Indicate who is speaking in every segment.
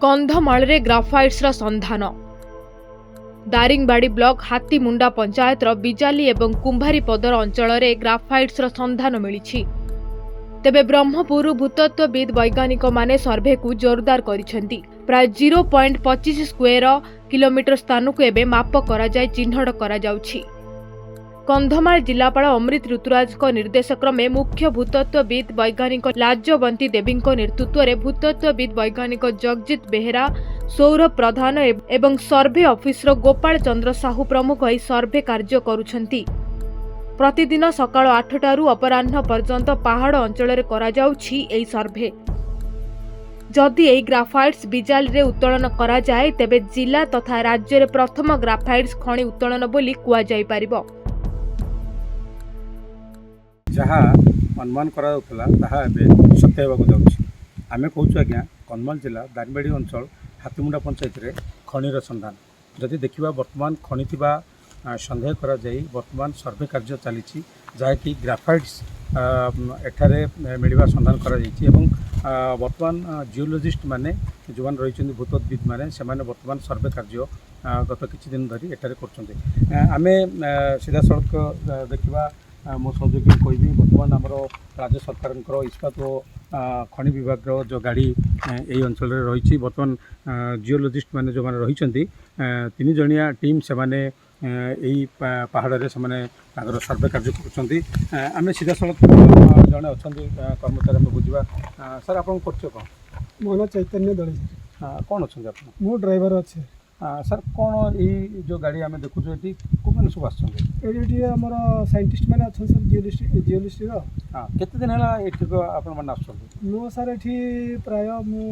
Speaker 1: कंधमाଳରେ ग्राफाइट्सର ସନ୍ଧାନ। ଦାରିଙ୍ଗବାଡ଼ି ବ୍ଲକ ହାତୀମୁଣ୍ଡା ପଞ୍ଚାୟତର ବିଜାଲି ଏବଂ କୁମ୍ଭାରୀପଦର ଅଞ୍ଚଳରେ ଗ୍ରାଫାଇଟ୍ସର ସନ୍ଧାନ ମିଳିଛି। ତେବେ ବ୍ରହ୍ମପୁରରୁ ଭୂତତ୍ତ୍ୱବିତ୍ ବୈଜ୍ଞାନିକମାନେ ସର୍ଭେକୁ ଜୋରଦାର କରିଛନ୍ତି। ପ୍ରାୟ 0.25 ସ୍କୋୟାର କିଲୋମିଟର ସ୍ଥାନକୁ ଏବେ ମାପ କରାଯାଇ ଚିହ୍ନଟ କରାଯାଉଛି। कंधमाल जिलापाल अमृत ऋतुराज निर्देशक्रमे मुख्य भूतत्त्वविद वैज्ञानिक लाजवंती देवी नेतृत्व में भूतत्त्वविद वैज्ञानिक जगजित बेहेरा, सौरभ प्रधान एवं सर्भे ऑफिसर गोपाल चंद्र साहू प्रमुख यह सर्भे कार्य करुछंती। प्रतिदिन सकाळ 8टारू अपराह्न पर्यंत पहाड़ अंचल एही सर्भे। जदि एही ग्राफाइट्स बिजाली रे उत्तोलन करा जाए तेबे जिला तथा राज्य रे प्रथम ग्राफाइट्स खनि उत्तोलन बोली कुआ जाई पारिबो।
Speaker 2: जहाँ अनुमान करा सत्य होगा जाऊँगी। आम कहूँ आज्ञा कंधमाल जिला दारिंगबाड़ी अंचल हाथीमुंडा पंचायत रे खनिर सन्धान जदि देखा बर्तमान खनि थिबा सन्देह करा जाई बर्तमान सर्वे कार्य चली जहाँकि ग्राफाइट्स एठारे मिलवा सन्धान करा जाइछि एवं बर्तमान जियोलॉजिस्ट माने जो मैंने रही भूतत्त्वविद माने से बर्तमान सर्वे कार्य गत किछि दिन धरी एठारे करछन्ते। आमे सीधा सड़क देखा मो सहयोगी कहबी बर्तमान आमर राज्य सरकार इस्पात और खनि विभाग जो गाड़ी यही अंचल रही बर्तमान जियोलॉजिस्ट माने जो मैंने रही 3 जणिया टीम से माने यही पहाड़ से सर्वे कार्य करें। सीधा सड़क जड़े अच्छा कर्मचारी बुझा सर आप परिचय कौन?
Speaker 3: मो ना चैतन्य दले
Speaker 2: कौन अच्छा आप?
Speaker 3: मो ड्राइवर अच्छे
Speaker 2: सर कौन यही जो गाड़ी आम देखु ये मैंने सब
Speaker 3: आमर साइंटिस्ट मैंने अच्छा सर जियोलिस्ट
Speaker 2: हाँ केते दिन है आपने आस
Speaker 3: मो सर ये प्राय मु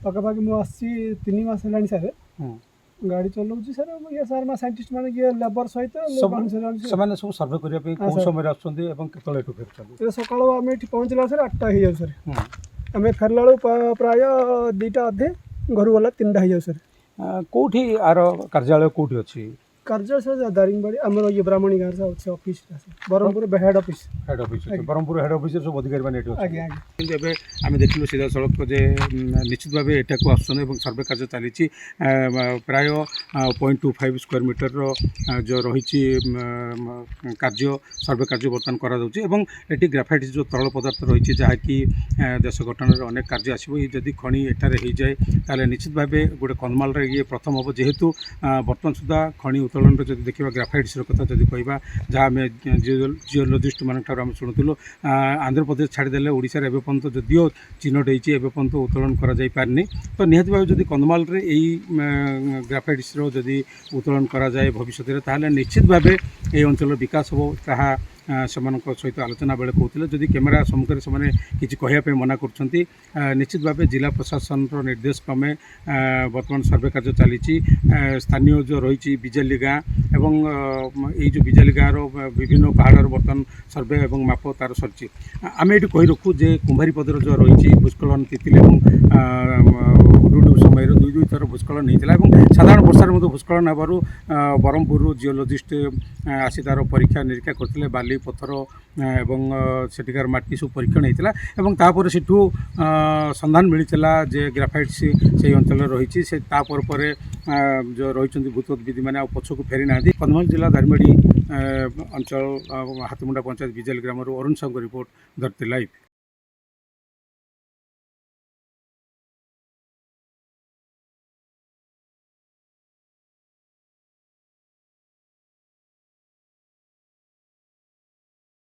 Speaker 3: पखापाखि मुझे 3 मास है सर गाड़ी चलाऊँ सर ये सर मैं साइंटिस्ट मैंने लेबर सहित
Speaker 2: सब सर्वे करने कौन समय आसते
Speaker 3: सकाल आम ये पहुँचला सर 8टा हो जाए सर आम फेरला प्राय 2टा अधे घर गला 3टा हो जाए सर।
Speaker 2: कौटी आर कार्यालय कौटी अच्छी?
Speaker 3: कार्य सर दारिंगबाड़ी आमर ये ब्राह्मणी गाँव से अच्छे office Brahmapur head office
Speaker 2: Brahmapur head office सब अधिकारी मैंने आम देखिलु सीधा सड़क जे निश्चित भाव एटा को आसुन सर्वे कार्य चली प्राय 0.25 स्क्वायर मीटर जो रही कार्य सर्वे कार्य बर्तमान करा ग्राफाइट जो तरल पदार्थ रही जहाँकि देश गठन अनेक कार्य आसो जदि खनि एठारे हो जाए ताले निश्चित भाव गोटे कंधमाल ये प्रथम हम जेहेतु बर्तमान सुधा खनि उत्तोलन जब देखा ग्राफाइट्स कथा जब कह जहाँ आम जियोलॉजिस्ट मान आम शुणुलु आंध्र प्रदेश छाड़देले ओडिशा एपर्यंत जदिव चिन्हट होती एपर्यंत उत्तोलन करानी तो निहत भाव जब कंधमाल यही ग्राफाइट्स जदि उत्तोलन करा जाए भविष्य में निश्चित भाव ये अंचल विकास हो ताहा सहित आलोचना बेले कहते जदि कैमेरा सम्मुखें से किसी कहवाई मना कर निश्चित भाव जिला प्रशासन निर्देश क्रमे बर्तमान सर्वे कार्य चली स्थानीय जो रही बिजाली गाँ एवं ये जो बिजाली गाँव विभिन्न पहाड़ बर्तमान सर्वे और माप तार सरी आम ये कही रखू जे कुम्भारीपदर जो रही भूस्खलन तितली हुडुडु समय 2 थर भूस्खलन होता है साधारण वर्षा भूस्खलन होबारु ब्रह्मपुर जियोलॉजिस्ट आसी तार परीक्षा निरीक्षा करते बाली पत्थर एवं सेठिकार माटी सब परीक्षण होता है सेठू सन्धान मिलता जे ग्राफाइट्स से अंचल रही जो रही भूतत्त्वविद मैंने पछक फेरी ना। कंधमाल जिला दारिंगबाड़ी अंचल हाथीमुंडा पंचायत बिजाली ग्राम अरुण साहू रिपोर्ट धरती लाइव।